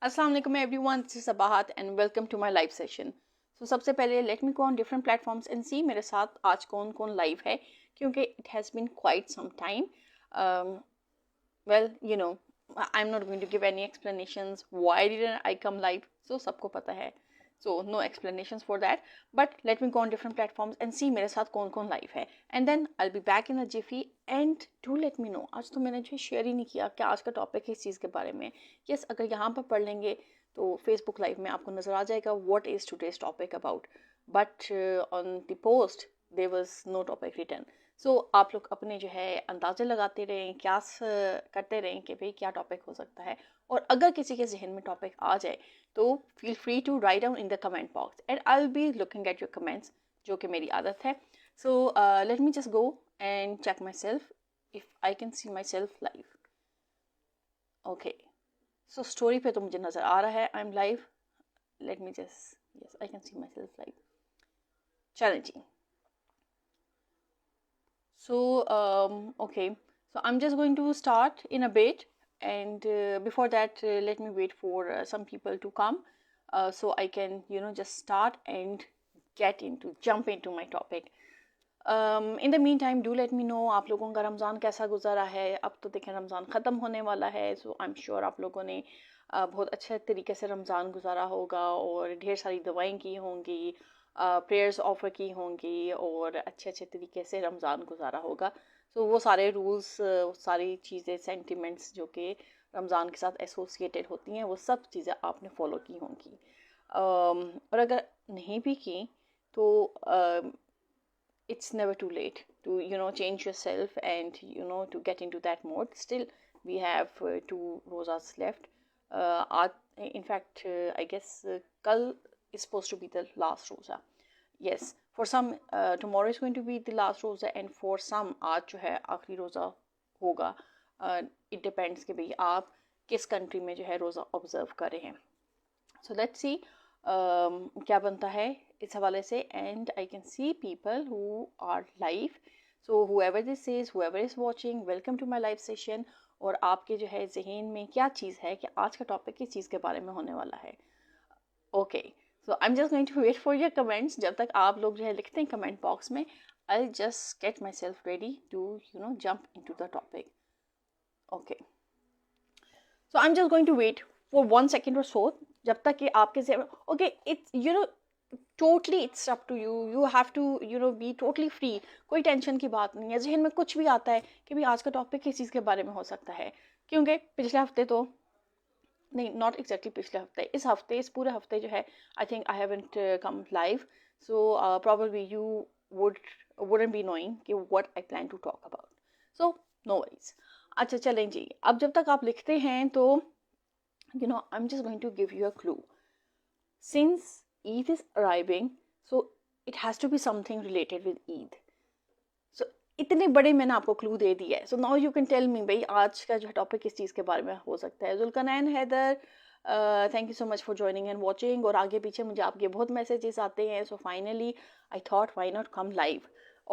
अस्सलाम वालेकुम everyone, this is Sabahat and welcome to my live session. So सबसे पहले let me go on different platforms and see मेरे साथ आज कौन कौन लाइव है, क्योंकि it has been quite some time. Well you know I am not going to give any explanations why didn't I come live, so सबको पता है, so no explanations for that. But let me go on different platforms and see मेरे साथ कौन कौन live है, and then I will be back in a jiffy. And do let me know, आज तो मैंने जो शेयर ही नहीं किया कि आज का टॉपिक है इस चीज़ के बारे में। यस, अगर यहाँ पर पढ़ लेंगे तो फेसबुक लाइव में आपको नज़र आ जाएगा what is today's topic about, but on the post there was no topic written. So आप लोग अपने जो है अंदाजे लगाते रहें, क्यास करते रहें कि भाई क्या टॉपिक हो सकता है, और अगर किसी के जहन में टॉपिक आ जाए तो feel free to write down in the comment box and I will be looking at your comments, जो कि मेरी आदत है। So let me just go and check myself if I can see myself live. Okay, so story पे तो मुझे नज़र आ रहा है I am live. Let me just, yes I can see myself live. चलें जी। So, okay, so I'm just going to start in a bit, and before that, let me wait for some people to come, so I can, just start and jump into my topic. In the meantime, do let me know आप लोगों का रमज़ान कैसा गुज़रा है। अब तो देखें रमज़ान ख़त्म होने वाला है, so I'm sure आप लोगों ने बहुत अच्छे तरीके से रमज़ान गुज़ारा होगा और ढेर सारी दुआएं की होंगी, प्रेयर्स ऑफ़र की होंगी और अच्छे अच्छे तरीके से रमज़ान गुज़ारा होगा। सो वो सारे रूल्स, सारी चीज़ें, सेंटिमेंट्स जो कि रमज़ान के साथ एसोसिएटेड होती हैं, वो सब चीज़ें आपने फॉलो की होंगी। और अगर नहीं भी की तो it's never too late to change yourself and to get into that mode. Still we have 2 rosas left. In fact, I guess kal is supposed to be the last rosa. Yes, for some tomorrow is going to be the last rosa, and for some आज जो है आखिरी रोज़ा होगा। It depends कि भाई आप किस कंट्री में जो है रोज़ा ऑब्जर्व कर रहे हैं। So let's see क्या बनता है इस हवाले से, and I can see people who are live. So whoever this is, whoever is watching, welcome to my live session. और आपके जो है जहन में क्या चीज़ है कि आज का टॉपिक किस चीज़ के बारे में होने वाला है। Okay, so I am just going to wait for your comments. जब तक आप लोग जो है लिखते हैं कमेंट बॉक्स में, I just get myself ready to jump into the topic. Okay, so I am just going to wait for 1 second और सो, जब तक कि आपके से okay it's totally it's up to you, you have to be totally free. कोई tension की बात नहीं है, जहन में कुछ भी आता है कि भाई आज का टॉपिक किस चीज़ के बारे में हो सकता है, क्योंकि पिछले हफ्ते तो नहीं, नॉट एग्जैक्टली पिछले हफ्ते, इस हफ्ते, इस पूरे हफ्ते जो है I think I haven't come live, so probably you wouldn't be knowing कि what I plan to talk about. So no worries. अच्छा चलें जी, अब जब तक आप लिखते हैं तो I'm just going to give you a clue. Since Eid is arriving, so it has to be something related with Eid. So इतने बड़े मैंने आपको क्लू दे दिया है, so now you can tell me भाई आज का जो टॉपिक किस चीज़ के बारे में हो सकता है। Zulqarnain Haider, thank you so much for joining and watching. और आगे पीछे मुझे आपके बहुत मैसेजेस आते हैं, so finally I thought why not come live.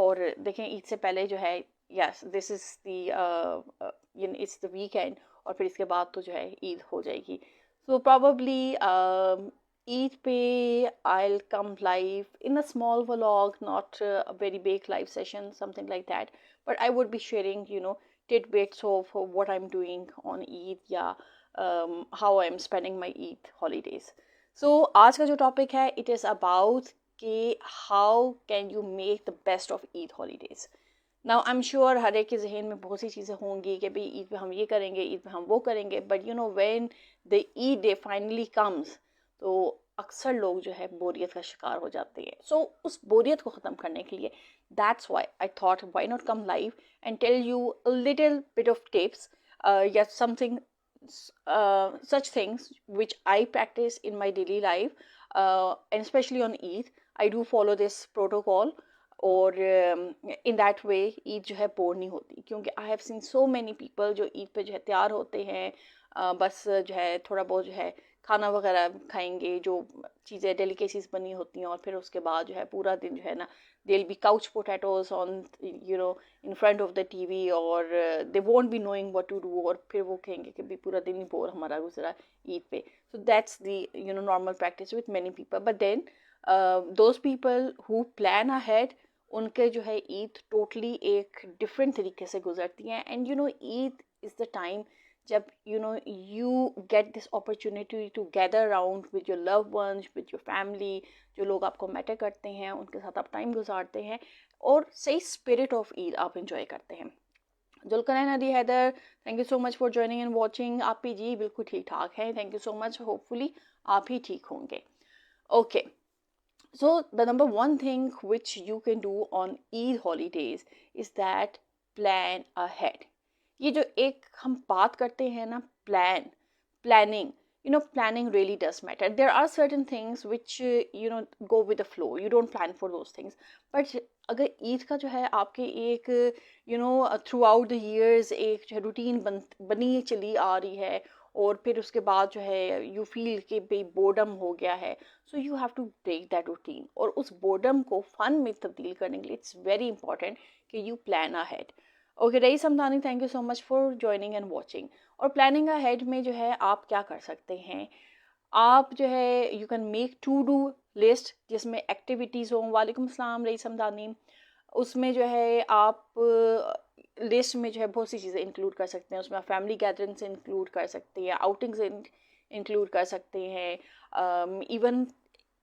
और देखें ईद से पहले जो है, yes this is the it's the weekend, और फिर इसके बाद तो जो है ईद हो जाएगी। सो प्रॉबली Eid पे I'll come live in a small vlog, not a very big live session, something like that. But I would be sharing, tidbits of what I'm doing on Eid, या how I'm spending my Eid holidays. So आज का जो topic है, it is about कि how can you make the best of Eid holidays. Now I'm sure हर एक के जहन में बहुत सी चीज़ें होंगी कि भाई ईद पे हम ये करेंगे, ईद पे हम वो करेंगे, but when the Eid day finally comes, तो अक्सर लोग जो है बोरियत का शिकार हो जाते हैं। सो उस बोरियत को ख़त्म करने के लिए that's why I thought why not come live and tell you a little bit of tips या something, such things which I practice in my daily life, and especially on Eid I do follow this protocol. और in that way Eid जो है bore नहीं होती, क्योंकि I have seen so many people जो ईद पे जो है तैयार होते हैं, बस जो है थोड़ा बहुत जो है खाना वगैरह खाएंगे, जो चीज़ें डेलिकेसीज बनी होती हैं, और फिर उसके बाद जो है पूरा दिन जो है ना they will be couch potatoes on in front of the TV, और they won't be knowing what to do, और फिर वो कहेंगे कि भी पूरा दिन ही बोर हमारा गुजरा ईद पे. So that's the normal practice with many people. But then those people who plan ahead, उनके जो है ईद टोटली एक डिफरेंट तरीके से गुजरती हैं. And Eid is the time जब you get this opportunity to gather around with your loved ones, with your family, जो लोग आपको मैटर करते हैं उनके साथ आप टाइम गुजारते हैं, और सही स्पिरिट ऑफ ईद आप इंजॉय करते हैं. Zulqarnain Hadi Haider, thank you so much for joining and watching. आप भी जी बिल्कुल ठीक ठाक हैं, thank you so much. Hopefully आप ही ठीक होंगे. Okay, so the number one thing which you can do on Eid holidays is that plan ahead. ये जो एक हम बात करते हैं ना, planning, planning really does matter. There are certain things which go with the flow, you don't plan for those things. But अगर ईद का जो है आपके एक थ्रू आउट द ईयर्स एक जो है रूटीन बनी चली आ रही है, और फिर उसके बाद जो है यू फील कि भाई बोर्डम हो गया है, so you have to break that routine, और उस बोर्डम को फन में तब्दील करने के लिए इट्स वेरी इंपॉर्टेंट कि you plan ahead. Okay Raees Samdani, thank you so much for joining and watching. और प्लानिंग अहेड में जो है आप क्या कर सकते हैं, आप जो है you can make to do list जिसमें एक्टिविटीज़ हों. वालेकुम अस्सलाम रईस समदानी. उसमें जो है आप लिस्ट में जो है बहुत सी चीज़ें इंक्लूड कर सकते हैं. उसमें आप फैमिली गैदरिंग्स इंक्लूड कर सकते हैं, आउटिंग्स इंक्लूड कर सकते हैं,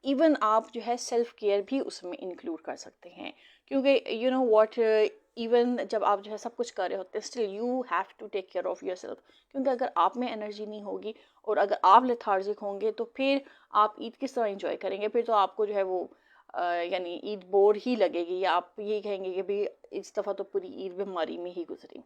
इवन आप जो है सेल्फ केयर भी उसमें इंक्लूड कर सकते हैं. क्योंकि व्हाट, इवन जब आप जो है सब कुछ कर रहे होते हैं, still you have to take care of yourself. क्योंकि अगर आप में एनर्जी नहीं होगी और अगर आप लेथार्जिक होंगे तो फिर आप ईद किस तरह इंजॉय करेंगे. फिर तो आपको जो है वो यानी ईद बोर ही लगेगी, या आप ये कहेंगे कि भाई इस दफ़ा तो पूरी ईद बीमारी में ही गुजरी.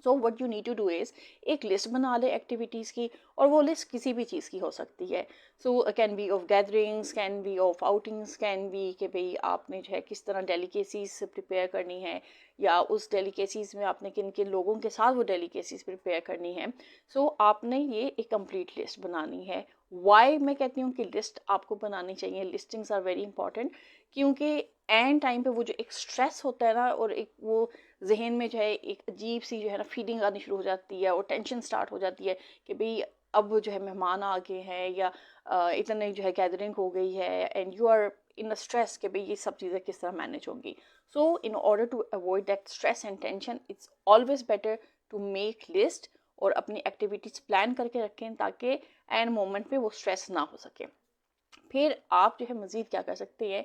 So what you need to do is एक लिस्ट बना ले एक्टिविटीज़ की, और वो लिस्ट किसी भी चीज़ की हो सकती है. So can be of gatherings, can be of outings, can be कि भाई आपने जो है किस तरह डेलिकेसीज प्रिपेयर करनी है, या उस डेलिकेसीज में आपने किन किन लोगों के साथ वो डेलिकेसीज प्रिपेयर करनी है. सो आपने ये एक कंप्लीट लिस्ट बनानी है. वाई मैं कहती हूँ कि लिस्ट आपको बनानी चाहिए, लिस्टिंग्स आर वेरी इंपॉर्टेंट. क्योंकि एंड टाइम पे वो जो एक स्ट्रेस होता है ना, और एक वो जहन में जो है एक अजीब सी जो है ना फीलिंग आनी शुरू हो जाती है, और टेंशन स्टार्ट हो जाती है कि भाई अब जो है मेहमान आ गए हैं, या इतने जो है गैदरिंग हो गई है, and you are in a stress कि भाई ये सब चीज़ें किस तरह मैनेज होंगी. So in order to avoid that stress and tension, it's always better to make list और अपनी एक्टिविटीज़ प्लान करके रखें, ताकि एंड मोमेंट पे वो स्ट्रेस ना हो सके. फिर आप जो है मज़ीद क्या कर सकते हैं,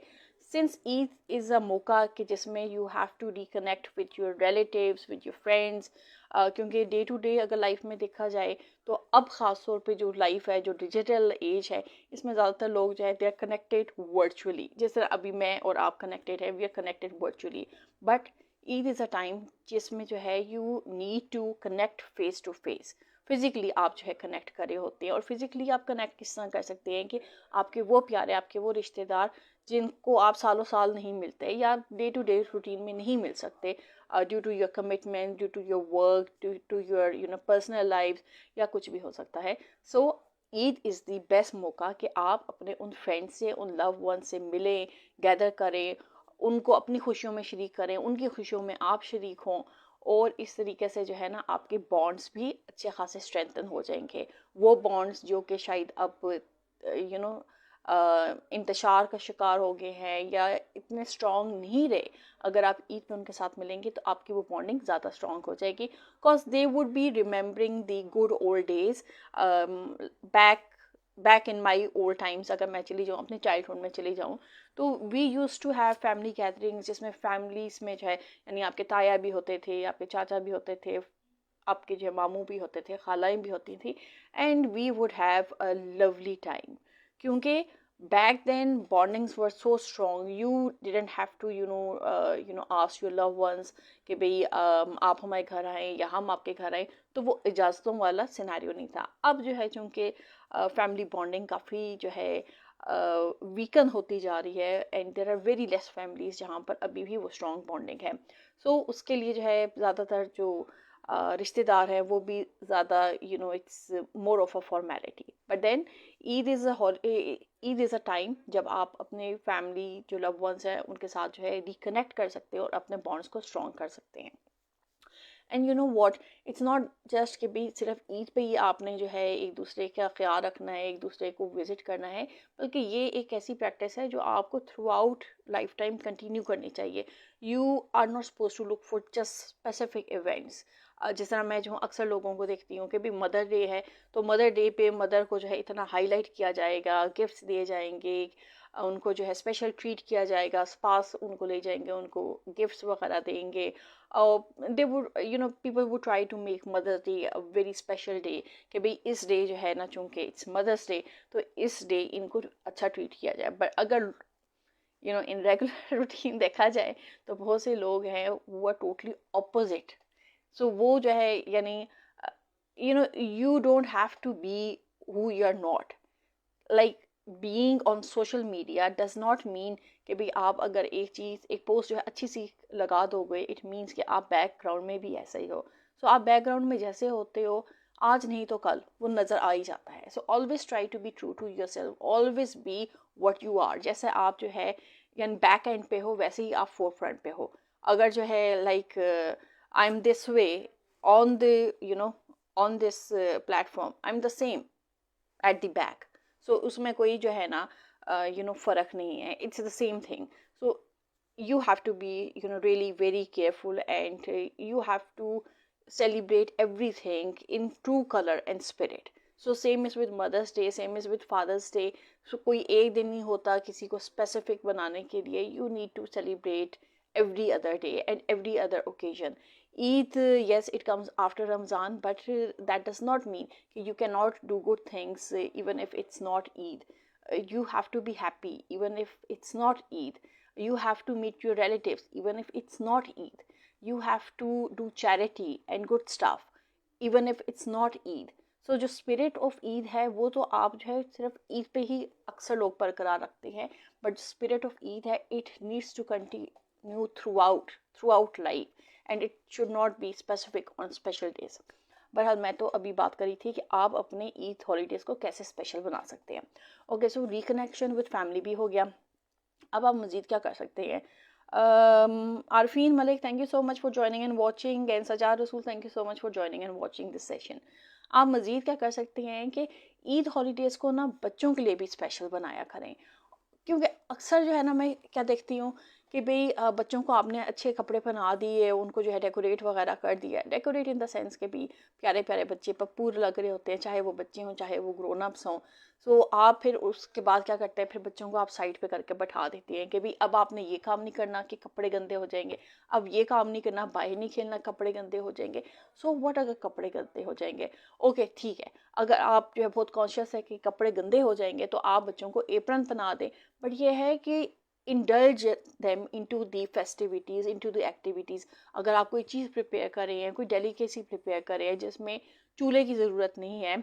सिंस ईद इज़ अ मौका कि जिसमें you have to reconnect with your relatives, with your friends. क्योंकि डे टू डे अगर लाइफ में देखा जाए तो अब ख़ास तौर पे जो लाइफ है, जो डिजिटल एज है, इसमें ज़्यादातर लोग जो है दे आर कनेक्टेड वर्चुअली. जिस तरह अभी मैं और आप कनेक्टेड है, we are connected virtually. But Eid is a time जिसमें जो है you need to connect face to face. Physically आप जो है कनेक्ट कर रहे होते हैं, और फिज़िकली आप कनेक्ट किस तरह कर सकते हैं कि आपके वो प्यारे, आपके वो रिश्तेदार जिनको आप सालों साल नहीं मिलते, या डे टू डे रूटीन में नहीं मिल सकते, due to your commitment, due to your work, due to your personal life, या कुछ भी हो सकता है. So Eid is the best मौका कि आप अपने उन फ्रेंड्स से, उन लव वन से मिलें, गैदर करें, उनको अपनी खुशियों में शरीक करें, उनकी खुशियों में आप शरीक हों, और इस तरीके से जो है ना आपके बॉन्ड्स भी अच्छे खासे स्ट्रेंथन हो जाएंगे. वो बॉन्ड्स जो कि शायद अब इंतशार का शिकार हो गए हैं, या इतने स्ट्रॉन्ग नहीं रहे, अगर आप ईद में उनके साथ मिलेंगे तो आपकी वो बॉन्डिंग ज़्यादा स्ट्रॉन्ग हो जाएगी. Because they would be remembering the good old days back in my old times. अगर मैं चली जाऊँ, अपने चाइल्डहुड में चली जाऊँ, तो we used to have family gatherings, जिसमें फैमिलीज़ में जो है यानी आपके ताया भी होते थे, आपके चाचा भी होते थे, आपके जो मामू भी होते थे, खालाएँ भी होती थी, and we would have a lovely time. क्योंकि back then bondings were so strong, you didn't have to ask your loved ones कि भाई आप हमारे घर आए या हम आपके घर आए. तो वो इजाज़तों वाला सिनेरियो नहीं था. अब जो है चूँकि फैमिली बॉन्डिंग काफ़ी जो है वीकन होती जा रही है, and there are very less families जहाँ पर अभी भी वो स्ट्रॉन्ग बॉन्डिंग है. सो उसके लिए जो है ज़्यादातर जो रिश्तेदार हैं वो भी ज़्यादा it's more of a formality. But then Eid is a time जब आप अपने फैमिली जो लव वंस हैं उनके साथ जो है रिकनेक्ट कर सकते हैं और अपने बॉन्ड्स को स्ट्रॉन्ग कर सकते हैं. And you know what, it's not just कि भी सिर्फ ईद पे ही आपने जो है एक दूसरे का ख्याल रखना है, एक दूसरे को विजिट करना है, बल्कि ये एक ऐसी प्रैक्टिस है जो आपको throughout lifetime continue करनी चाहिए. You are not suppose to look for just specific events. जिस तरह मैं जो अक्सर लोगों को देखती हूँ कि भी मदर डे है तो मदर डे पे मदर को जो है इतना हाईलाइट किया जाएगा, गिफ्ट्स दिए जाएंगे, उनको जो है स्पेशल ट्रीट किया जाएगा, स्पास उनको ले जाएंगे, उनको गिफ्ट्स वगैरह देंगे. They would people would try to make mother's day a very special day कि भाई इस डे जो है ना चूंकि इट्स मदर्स डे तो इस डे इनको अच्छा ट्रीट किया जाए. बट अगर इन रेगुलर रूटीन देखा जाए तो बहुत से लोग हैं वो आर टोटली ऑपोजिट. सो वो जो है यानी you don't have to be who you are not. Like being on social media does not mean कि भाई आप अगर एक पोस्ट जो है अच्छी सी लगा दोगे इट मीन्स कि आप बैकग्राउंड में भी ऐसा ही हो. सो आप बैकग्राउंड में जैसे होते हो आज नहीं तो कल वो नज़र आ ही जाता है. So always try to be true to yourself, always be what you are. जैसे आप जो है यानी बैक एंड पे हो वैसे ही आप फोर फ्रंट पे हो. अगर जो है like I am this way on the on this platform I'm the same at the back. So उसमें कोई जो है ना फ़र्क नहीं है. It's the same thing. So you have to be really very careful and you have to celebrate everything in true color and spirit. So same is with Mother's Day, same is with Father's Day. So कोई एक दिन नहीं होता किसी को specific बनाने के लिए. You need to celebrate every other day and every other occasion. Eid, yes, it comes after Ramzan, but that does not mean you cannot do good things even if it's not Eid. You have to be happy even if it's not Eid. You have to meet your relatives even if it's not Eid. You have to do charity and good stuff even if it's not Eid. So जो spirit of Eid है वो तो आप जो है सिर्फ ईद पे ही अक्सर लोग बरकरार रखते हैं, but spirit of Eid है it needs to continue throughout life. And it should not be specific on special days. बहरहाल मैं तो अभी बात करी थी कि आप अपने ईद हॉलीडेज़ को कैसे स्पेशल बना सकते हैं. Okay, so reconnection with family भी हो गया. अब आप मज़ीद क्या कर सकते हैं. Arfeen Malik, thank you so much for joining and watching. And Sajjad Rasool, thank you so much for joining and watching this session. आप मज़ीद क्या कर सकते हैं कि ईद हॉलीडेज़ को ना बच्चों के लिए भी स्पेशल बनाया करें. क्योंकि अक्सर जो है ना मैं क्या देखती हूँ कि भाई बच्चों को आपने अच्छे कपड़े पहना दिए, उनको जो है डेकोरेट वगैरह कर दिया. डेकोरेट इन द सेंस के भी प्यारे प्यारे बच्चे पप्पूर लग रहे होते हैं, चाहे वो बच्चे हों चाहे वो ग्रोन अप्स हों. सो आप फिर उसके बाद क्या करते हैं, फिर बच्चों को आप साइड पे करके बैठा देते हैं कि भाई अब आपने ये काम नहीं करना कि कपड़े गंदे हो जाएंगे, अब ये काम नहीं करना, बाहर नहीं खेलना, कपड़े गंदे हो जाएंगे. सो व्हाट अगर कपड़े गंदे हो जाएंगे, ओके ठीक है, अगर आप जो है बहुत कॉन्शियस है कि कपड़े गंदे हो जाएंगे तो आप बच्चों को एप्रन पहना दें. बट ये है कि indulge them into the festivities, into the activities. अगर आप कोई चीज़ प्रिपेयर कर रहे हैं, कोई डेलिकेसी प्रिपेयर कर रहे हैं जिसमें चूल्हे की ज़रूरत नहीं है,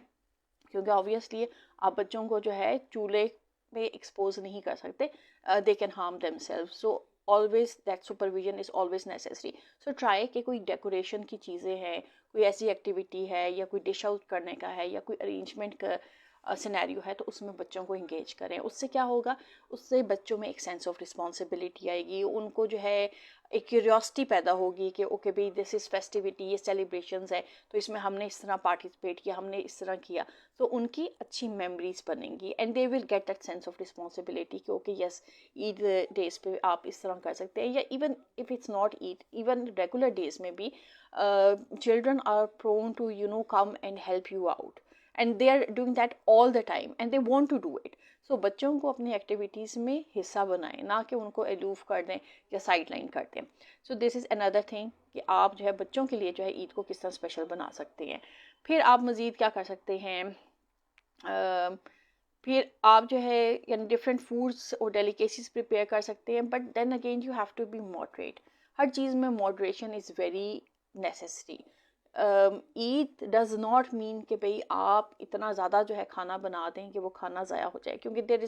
क्योंकि ऑब्वियसली आप बच्चों को जो है चूल्हे पे एक्सपोज नहीं कर सकते, they can harm themselves. So always that supervision is always necessary. So try कि कोई डेकोरेशन की चीज़ें हैं, कोई ऐसी एक्टिविटी है या कोई डिश आउट करने का है या कोई अरेंजमेंट का सिनेरियो है तो उसमें बच्चों को इंगेज करें. उससे क्या होगा, उससे बच्चों में एक सेंस ऑफ रिस्पॉन्सिबिलिटी आएगी, उनको जो है एक क्यूरियोसिटी पैदा होगी कि ओके भाई दिस इज़ फेस्टिविटी, ये सेलिब्रेशंस है तो इसमें हमने इस तरह पार्टिसिपेट किया, हमने इस तरह किया. तो उनकी अच्छी मेमोरीज बनेंगी and they will get that sense of responsibility कि ओके यस ईद डेज पे आप इस तरह कर सकते हैं. या even if it's not Eid, even regular days में भी children are prone to come and help you out and they are doing that all the time and they want to do it. So बच्चों को अपनी activities में हिस्सा बनाएं, ना कि उनको एलूफ कर दें या साइड लाइन कर दें. सो दिस इज़ अनदर थिंग कि आप जो है बच्चों के लिए जो है ईद को किस तरह स्पेशल बना सकते हैं. फिर आप मज़ीद क्या कर सकते हैं, फिर आप जो है यानी डिफरेंट फूड्स और डेलिकेसीज प्रिपेयर कर सकते हैं. But then again you have to be moderate. हर चीज़ में moderation is very necessary. Eid does not mean कि भाई आप इतना ज़्यादा जो है खाना बना दें कि वो खाना ज़ाया हो जाए, क्योंकि there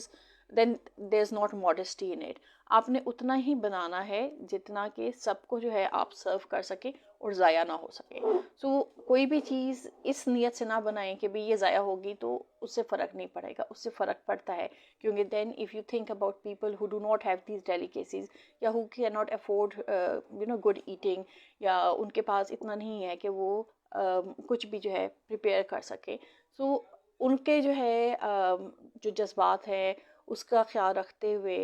is not modesty in it. आपने उतना ही बनाना है जितना कि सबको जो है आप सर्व कर सकें और ज़ाया ना हो सके। सो कोई भी चीज़ इस नीयत से ना बनाएं कि भाई ये ज़ाया होगी तो उससे फ़र्क नहीं पड़ेगा, उससे फ़र्क पड़ता है। क्योंकि then if you think about people who do not have these delicacies या who can not afford good eating, या उनके पास इतना नहीं है कि वो कुछ भी जो है प्रिपेयर कर सके, सो उनके जो है जो जज्बात हैं उसका ख्याल रखते हुए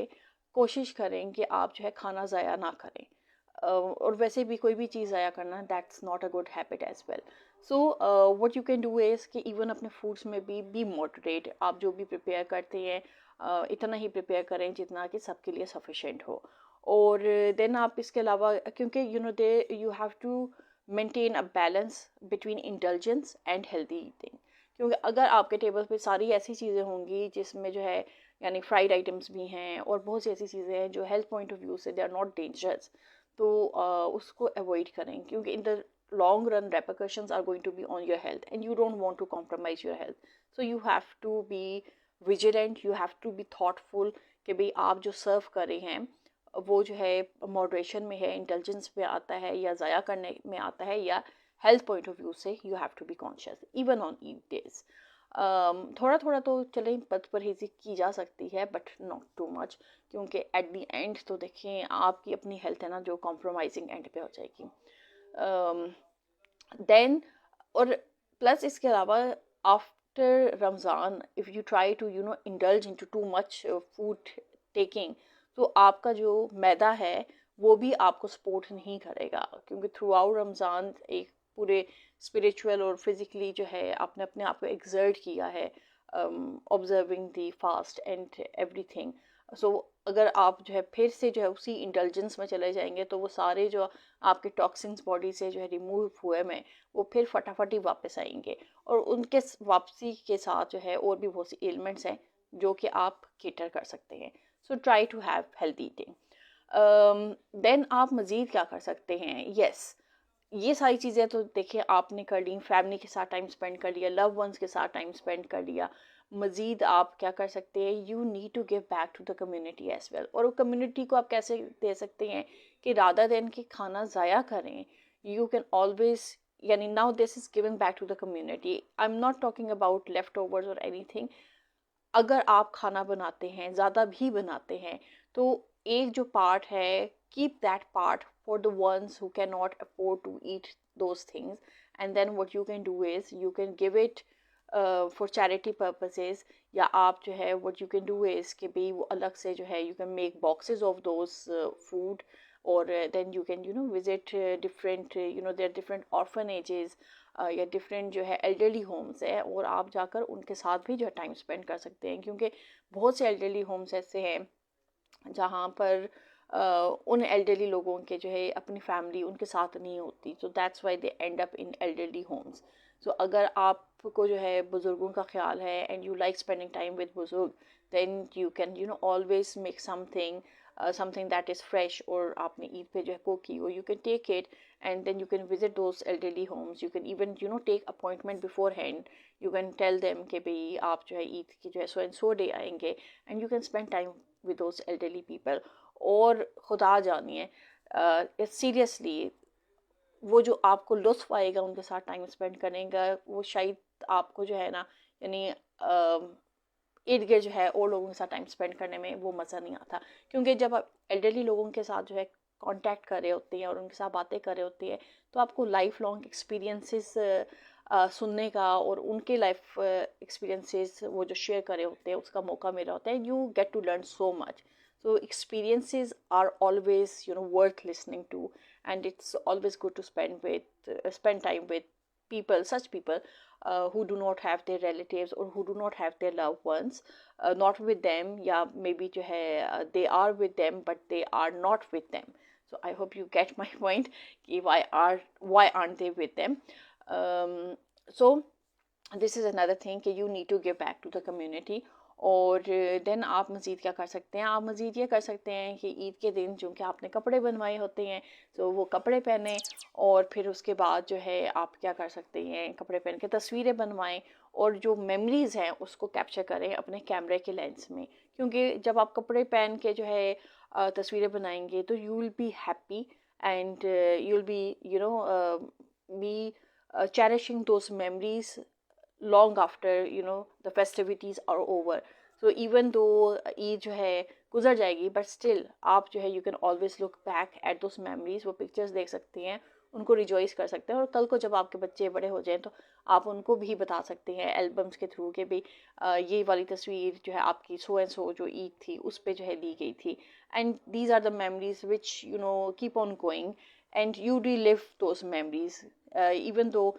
कोशिश करें कि आप जो है खाना ज़ाया ना करें। और वैसे भी कोई भी चीज़ ज़ाया करना that's not a good habit as well. So what you can do is कि इवन अपने फूड्स में भी मॉडरेट, आप जो भी प्रिपेयर करते हैं इतना ही प्रिपेयर करें जितना कि सबके लिए सफिशेंट हो। और देन आप इसके अलावा, क्योंकि they you have to maintain a balance between intelligence and healthy eating. क्योंकि अगर आपके टेबल पे सारी ऐसी चीज़ें होंगी जिसमें जो है यानी फ्राइड आइटम्स भी हैं और बहुत सी ऐसी चीज़ें हैं जो हेल्थ पॉइंट ऑफ व्यू से दे आर नॉट डेंजरस, तो उसको अवॉइड करें। क्योंकि in the long run repercussions are going to be on your health and you don't want to compromise your health. So you have to be vigilant, you have to be thoughtful कि भाई आप जो सर्व कर रहे हैं वो जो है मॉडरेशन में है, इंटेलिजेंस में आता है या ज़ाया करने में आता है, या हेल्थ पॉइंट ऑफ व्यू से you have to be conscious even on Eid days. थोड़ा थोड़ा तो चलें पद परहेज़ी की जा सकती है बट नॉट टू मच, क्योंकि एट दी एंड तो देखें आपकी अपनी हेल्थ है ना जो कॉम्प्रोमाइजिंग एंड पे हो जाएगी। देन और प्लस इसके अलावा after Ramzan if you try to indulge into too much food taking, तो आपका जो मैदा है वो भी आपको सपोर्ट नहीं करेगा। क्योंकि थ्रू आउट रमज़ान एक पूरे स्पिरिचुअल और फिज़िकली जो है आपने अपने आप को एक्सर्ट किया है observing the fast and everything. So अगर आप जो है फिर से जो है उसी इंटेलिजेंस में चले जाएंगे तो वो सारे जो आपके टॉक्सिन्स बॉडी से जो है रिमूव हुए में वो फिर फटाफट ही वापस आएंगे, और उनके वापसी के साथ जो है और भी बहुत सी एलिमेंट्स हैं जो कि आप केटर कर सकते हैं। So try to have healthy eating. Then आप मज़ीद क्या कर सकते हैं? यस, ये सारी चीज़ें तो देखिए आपने कर ली, फैमिली के साथ टाइम स्पेंड कर लिया, लव वंस के साथ टाइम स्पेंड कर लिया। मज़ीद आप क्या कर सकते हैं? You need to give back to the community as well. और वो कम्युनिटी को आप कैसे दे सकते हैं कि रादर देन कि खाना ज़ाया करें, यू कैन ऑलवेज, यानी now this is giving back to the community. I am not talking about leftovers और एनीथिंग। अगर आप खाना बनाते हैं, ज़्यादा भी बनाते हैं, तो एक जो पार्ट है keep that part for the ones who cannot afford to eat those things, and then what you can do is you can give it for charity purposes, या आप जो है what you can do is कि भाई वो अलग से जो है you can make boxes of those food, or then you can visit different there are different orphanages या डिफरेंट जो है एल्डरली होम्स है, और आप जाकर उनके साथ भी जो है टाइम स्पेंड कर सकते हैं। क्योंकि बहुत से एल्डरली होम्स ऐसे हैं जहाँ पर उन एल्डरली लोगों के जो है अपनी फैमिली उनके साथ नहीं होती, so that's why they end up in elderly homes. So अगर आपको जो है बुज़ुर्गों का ख्याल है and you like spending time with बुज़ुर्ग, then you can always make something something that is fresh, और आपने ईद पे जो है कुक की, और you can take it and then you can visit those elderly homes. You can even take appointment beforehand. You can tell them कि भाई आप जो है ईद की जो है so and so day आएंगे, and you can spend time with those elderly people. और खुदा जानिए सीरियसली वो जो आपको लुत्फ़ आएगा उनके साथ टाइम स्पेंड करेगा, वो शायद आपको जो है ना यानी इर्द गिर्द जो है और लोगों के साथ टाइम स्पेंड करने में वो मज़ा नहीं आता। क्योंकि जब आप एल्डरली लोगों के साथ जो है कांटेक्ट कर रहे होते हैं और उनके साथ बातें कर रहे होते हैं, तो आपको लाइफ लॉन्ग एक्सपीरियंसेस सुनने का और उनके लाइफ एक्सपीरियंसेस वो जो शेयर कर रहे होते हैं उसका मौका मिला होता है। You get to learn so much. So experiences are always worth listening to, and it's always good to spend time with people, such people who do not have their relatives or who do not have their loved ones, not with them, या maybe जो है they are with them but they are not with them. So I hope you get my point कि why aren't they with them. So this is another thing कि you need to give back to the community. और then आप मज़ीद क्या कर सकते हैं? आप मज़ीद ये कर सकते हैं कि ईद के दिन जो कि आपने कपड़े बनवाए होते हैं, तो वो कपड़े पहने, और फिर उसके बाद जो है आप क्या कर सकते हैं, कपड़े पहन के तस्वीरें बनवाएं, और जो मेमोरीज़ हैं उसको कैप्चर करें अपने कैमरे के लेंस में। क्योंकि जब आप कपड़े पहन के जो है तस्वीरें बनाएंगे तो you will be happy and you'll be cherishing those memories long after the festivities are over. So even though Eid जो है गुजर जाएगी, but still आप जो है you can always look back at those memories, वो pictures देख सकते हैं, उनको रिजॉइस कर सकते हैं, और कल को जब आपके बच्चे बड़े हो जाएं तो आप उनको भी बता सकते हैं एल्बम्स के थ्रू कि भाई ये वाली तस्वीर जो है आपकी सो एंड सो जो ईद थी उस पे जो है ली गई थी, and these are the memories which keep on going and you relive those memories, even though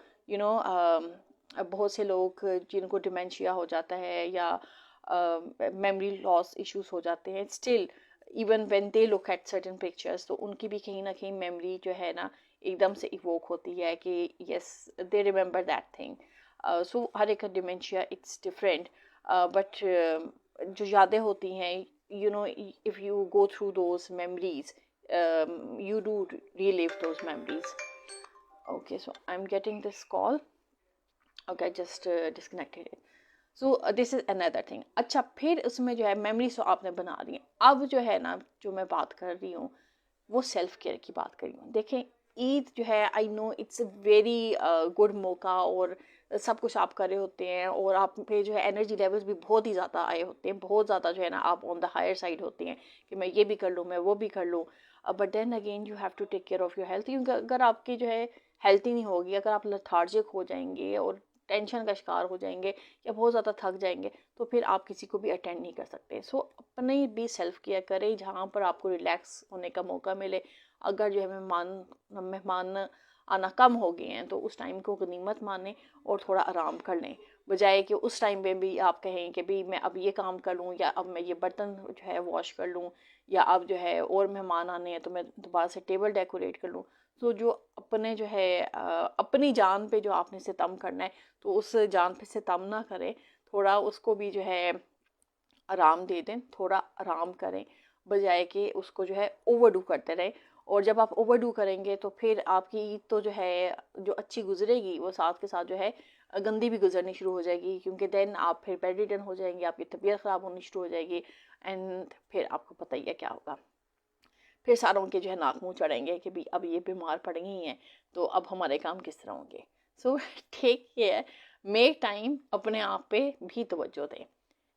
बहुत से लोग जिनको डिमेंशिया हो जाता है या मेमोरी लॉस इश्यूज हो जाते हैं, still even when they look at certain pictures तो उनकी भी कहीं ना कहीं मेमोरी जो है ना एकदम से इवोक होती है कि yes they remember that thing. So हर एक का डिमेंशिया इट्स डिफरेंट, बट जो यादें होती हैं if you go through those memories you do relive those memories. Okay, so I'm getting this call. Okay, I just disconnected it. So this is another thing. अच्छा, फिर उसमें जो है memories तो आपने बना दी हैं, अब जो है ना जो मैं बात कर रही हूँ वो सेल्फ केयर की बात कर रही हूँ. देखें, ईद जो है I know it's a very good मौका, और सब कुछ आप कर रहे होते हैं और आप पे जो है एनर्जी लेवल्स भी बहुत ही ज़्यादा आए होते हैं, बहुत ज़्यादा जो है ना आप ऑन द हायर साइड होते हैं कि मैं ये भी कर लूँ, मैं वो भी कर लूँ. But then again you have to take care of your health, क्योंकि अगर आपकी जो है हेल्थ ही नहीं होगी, अगर आप लथार्जिक हो जाएंगे और टेंशन का शिकार हो जाएंगे या बहुत ज़्यादा थक जाएंगे तो फिर आप किसी को भी अटेंड नहीं कर सकते. सो अपने भी सेल्फ केयर करें जहाँ पर आपको रिलैक्स होने का मौका मिले. अगर जो है मेहमान आना कम हो गए हैं तो उस टाइम को गनीमत माने और थोड़ा आराम कर लें, बजाय कि उस टाइम पे भी आप कहें कि भाई मैं अब ये काम कर लूँ या अब मैं ये बर्तन जो है वॉश कर लूँ या अब जो है और मेहमान आने हैं तो मैं दोबारा से टेबल डेकोरेट कर लूँ. तो जो अपने जो है अपनी जान पे जो आपने सितम करना है तो उस जान पे सितम ना करें, थोड़ा उसको भी जो है आराम दे दें, थोड़ा आराम करें, बजाय कि उसको जो है ओवरडू करते रहें. और जब आप ओवरडू करेंगे तो फिर आपकी ईद तो जो है जो अच्छी गुजरेगी वो साथ के साथ जो है गंदी भी गुजरनी शुरू हो जाएगी, क्योंकि देन आप फिर बेड रिडन हो जाएंगे, आपकी तबीयत ख़राब होनी शुरू हो जाएगी, एंड फिर आपको पता ही है क्या होगा. फिर सारों के जो है नाक मुँह चढ़ेंगे कि भाई अब ये बीमार पड़ गई हैं तो अब हमारे काम किस तरह होंगे. So take care, make time, अपने आप पे भी तवज्जो दें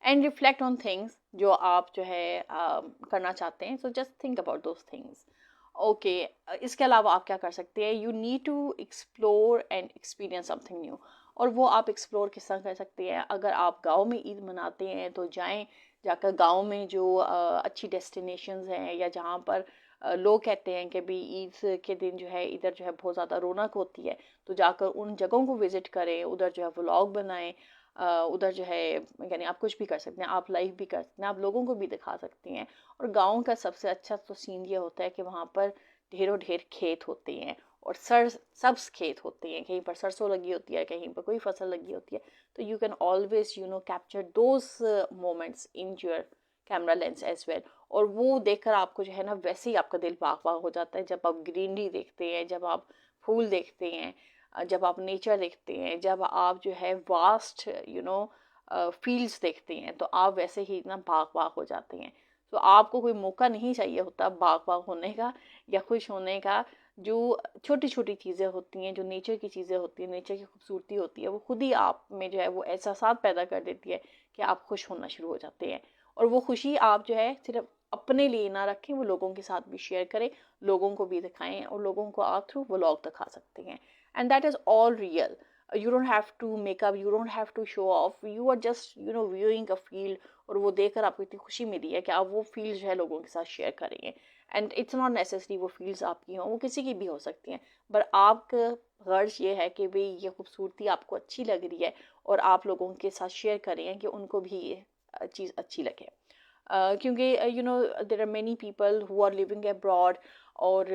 एंड रिफ्लेक्ट ऑन थिंग्स जो आप जो है करना चाहते हैं. So just think about those things. Okay, इसके अलावा आप क्या कर सकते हैं, you need to explore and experience something new. और वो आप एक्सप्लोर किस तरह कर सकते हैं, अगर आप गाँव में ईद मनाते हैं तो जाएं, जाकर गांव में जो अच्छी डेस्टिनेशंस हैं या जहाँ पर लोग कहते हैं कि भाई ईद के दिन जो है इधर जो है बहुत ज़्यादा रौनक होती है, तो जाकर उन जगहों को विज़िट करें, उधर जो है व्लॉग बनाएं, उधर जो है यानी आप कुछ भी कर सकते हैं, आप लाइव भी कर सकते हैं, आप लोगों को भी दिखा सकते हैं. और गाँव का सबसे अच्छा तो सीन ये होता है कि वहाँ पर ढेरों ढेर खेत होते हैं और सब्ज खेत होते हैं, कहीं पर सरसों लगी होती है, कहीं पर कोई फसल लगी होती है. तो you can always capture those moments in your camera lens as well. और वो देखकर आपको जो है ना वैसे ही आपका दिल बाग बाग हो जाता है जब आप ग्रीनरी देखते हैं, जब आप फूल देखते हैं, जब आप नेचर देखते हैं, जब आप जो है वास्ट फील्ड्स देखते हैं, तो आप वैसे ही ना बाग बाग हो जाते हैं. तो आपको कोई मौका नहीं चाहिए होता बाग बाग होने का या खुश होने का. जो छोटी छोटी चीज़ें होती हैं, जो नेचर की चीज़ें होती हैं, नेचर की खूबसूरती होती है, वो खुद ही आप में जो है वो एहसास पैदा कर देती है कि आप खुश होना शुरू हो जाते हैं. और वो खुशी आप जो है सिर्फ अपने लिए ना रखें, वो लोगों के साथ भी शेयर करें, लोगों को भी दिखाएं, और लोगों को आप थ्रू व्लॉग दिखा सकते हैं. And that is all real. You don't have to make up, you don't have to show off, you are just viewing a field, और वो देखकर आपको इतनी खुशी मिली है कि आप वो फील्ड जो है लोगों के साथ शेयर करेंगे. एंड इट्स नॉट नेसेसरी वो फील्ड्स आपकी हों, वो किसी की भी हो सकती हैं, पर आपका गर्ज ये है कि भाई ये खूबसूरती आपको अच्छी लग रही है और आप लोगों के साथ शेयर करें कि उनको भी ये चीज़ अच्छी लगे. क्योंकि there are many people who are living abroad, और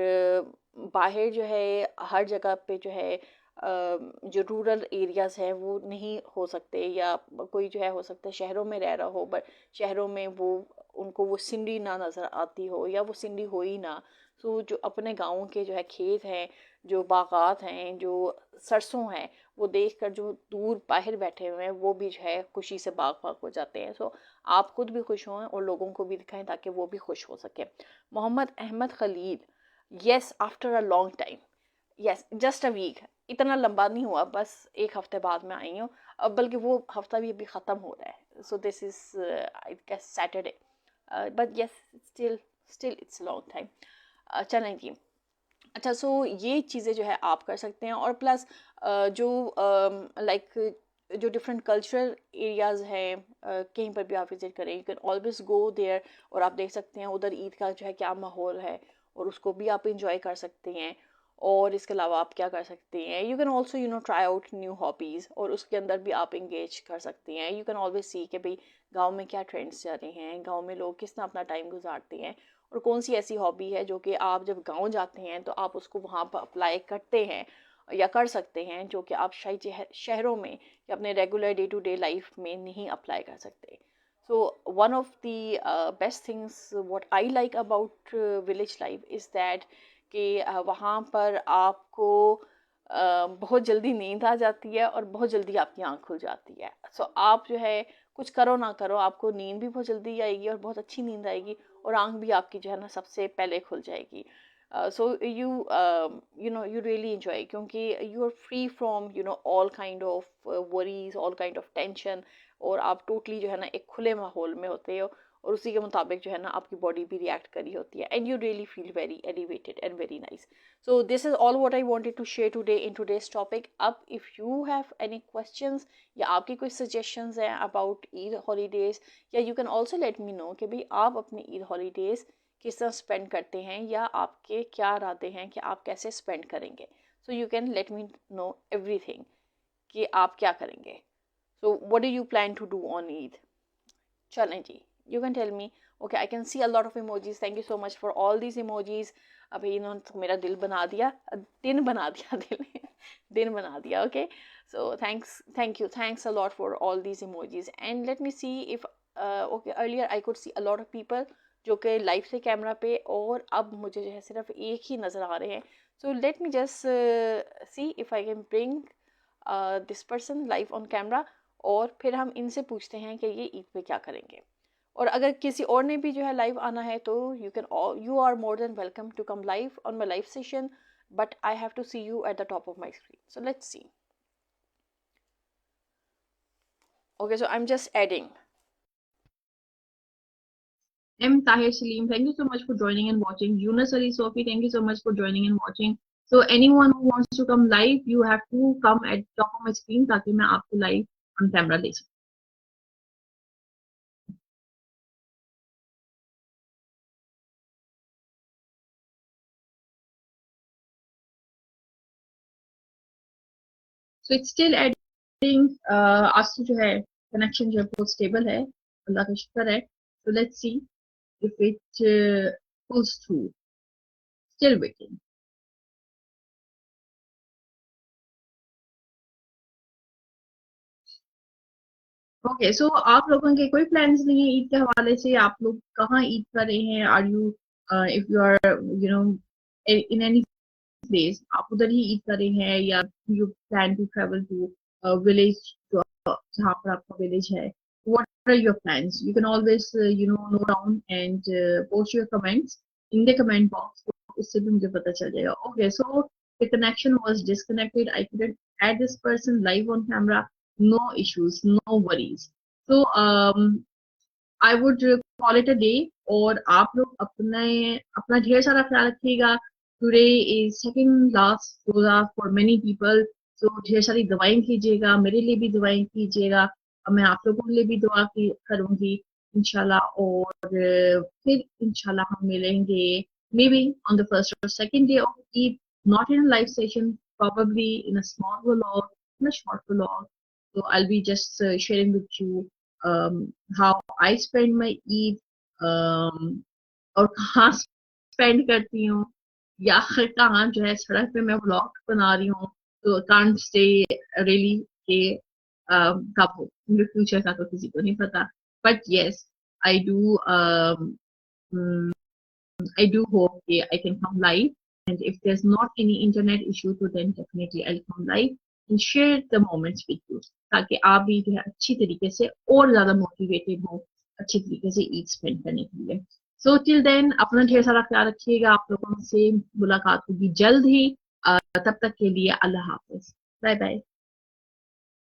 बाहर जो है हर जगह पे जो है जो रूरल एरियाज़ हैं वो नहीं हो सकते, या कोई जो है हो सकता है शहरों में रह रहा हो, बट शहरों में वो उनको वो सिनरी ना नज़र आती हो या वो सिनरी हो ही ना. तो जो अपने गाँव के जो है खेत हैं, जो बागात हैं, जो सरसों हैं, वो देखकर जो दूर बाहर बैठे हुए हैं वो भी जो है खुशी से बाग बाग हो जाते हैं. सो आप खुद भी खुश हों और लोगों को भी दिखाएं ताकि वो भी खुश हो सके. Mohammad Ahmad Khalil yes, after a long time. Yes, just a week. इतना लंबा नहीं हुआ, बस एक हफ्ते बाद मैं आई हूँ। अब बल्कि वो हफ्ता भी अभी ख़त्म हो रहा है, so this is I guess Saturday, but yes, still still it's long time. चलें जी। अच्छा, सो ये चीज़ें जो है आप कर सकते हैं, और प्लस जो लाइक जो डिफरेंट कल्चरल एरियाज़ हैं, कहीं पर भी आप विज़िट करें, you can always go there, और आप देख सकते हैं उधर ईद का जो है क्या माहौल है, और उसको भी आप इंजॉय कर सकते हैं। और इसके अलावा आप क्या कर सकते हैं, you can also try out new hobbies, और उसके अंदर भी आप इंगेज कर सकते हैं। यू कैन ऑलवेज सी कि भाई गाँव में क्या ट्रेंड्स चल रहे हैं, गाँव में लोग किस तरह अपना टाइम गुजारते हैं, और कौन सी ऐसी हॉबी है जो कि आप जब गांव जाते हैं तो आप उसको वहाँ पर अप्लाई करते हैं या कर सकते हैं, जो कि आप शायद शहरों में या अपने regular day to day life में नहीं अप्लाई कर सकते। So one of the best things what I like about village life is that कि वहाँ पर आपको बहुत जल्दी नींद आ जाती है, और बहुत जल्दी आपकी आँख खुल जाती है। सो आप जो है कुछ करो ना करो, आपको नींद भी बहुत जल्दी आएगी, और बहुत अच्छी नींद आएगी, और आँख भी आपकी जो है ना सबसे पहले खुल जाएगी। सो यू रियली इंजॉय, क्योंकि you are free from all kind of worries, all kind of tension, और आप टोटली जो है ना एक खुले माहौल में होते हो, और उसी के मुताबिक जो है ना आपकी बॉडी भी रिएक्ट करी होती है, and you really feel very elevated and very nice. So this is all what I wanted to share today in today's topic. अब if you have any questions या आपकी कोई suggestions हैं about Eid holidays, या you can also let me know कि भाई आप अपनी Eid holidays किस तरह spend करते हैं, या आपके क्या इरादे हैं कि आप कैसे spend करेंगे. So you can let me know everything कि आप क्या करेंगे. So what do you plan to do on Eid? चलें जी, you can tell me. Okay, I can see a lot of emojis. Thank you so much for all these emojis. अभी इन्होंने तो मेरा दिल बना दिया, दिन बना दिया, दिल दिन बना दिया. Okay, so thanks a lot for all these emojis. And let me see if okay, earlier I could see a lot of people जो कि लाइव थे कैमरा पे, और अब मुझे जो है सिर्फ एक ही नज़र आ रहे हैं. So let me just see if I can bring this person live on camera, और फिर हम इनसे पूछते हैं कि ये ईद पे क्या करेंगे. और अगर किसी और ने भी जो है लाइव आना है तो you are more than welcome to come live on my live session, but I have to see you at the top of my screen. So let's see. Okay, so I am just adding. M. Tahir Salim, thank you so much for joining and watching. Yunus Ali Sofi, thank you so much for joining and watching. So anyone who wants to come live, you have to come at top of my screen ताकि मैं आपको live on camera दे सकूं. So it's still adding. आज तो जो है connection जो है बहुत stable है, अल्लाह का शुक्र है. So let's see if it pulls through. Still waiting. Okay, so आप लोगों के कोई प्लान्स नहीं है ईद के हवाले से? आप लोग कहाँ ईद कर रहे हैं? Are you if you are you know in any place, आप उधर ही ईद कर रहे हैं, या you plan to travel to village जहाँ पर आपका विलेज है? What are your plans? You can always note down and post your comments in the comment box, उससे भी मुझे पता चल जाएगा. Okay, so the connection was disconnected. I couldn't add this person live on camera. No issues, no worries. So I would call it a day. और आप लोग अपना ढेर सारा ख्याल रखिएगा. Today is second last रोजा for many people. So ढेर सारी दुआएं कीजिएगा, मेरे लिए भी दुआएं कीजिएगा, और मैं आप लोगों के लिए भी दुआ करूंगी इंशाल्लाह. और फिर इंशाल्लाह हम मिलेंगे maybe on the first or second day of Eid, not in a live session, probably in a small vlog, in a short vlog. So I'll be just sharing with you how I spend my Eid, और कहाँ spend करती हूँ, या कहाँ जो है सड़क पे मैं व्लॉग बना रही हूँ. तो can't stay really कि कब हो, फ्यूचर का तो किसी को नहीं पता. But yes, I do um, I do hope I can come live, and if there's not any internet issue, तो then definitely I'll come live and share the moments with you, ताकि आप भी जो है अच्छी तरीके से और ज्यादा मोटिवेटेड हो अच्छी तरीके से ईद स्पेंड करने के लिए. सो टिल देन अपना ढेर सारा ख्याल रखिएगा, आप लोगों से मुलाकात होगी जल्द ही। तब तक के लिए अल्लाह हाफिज, बाय बाय।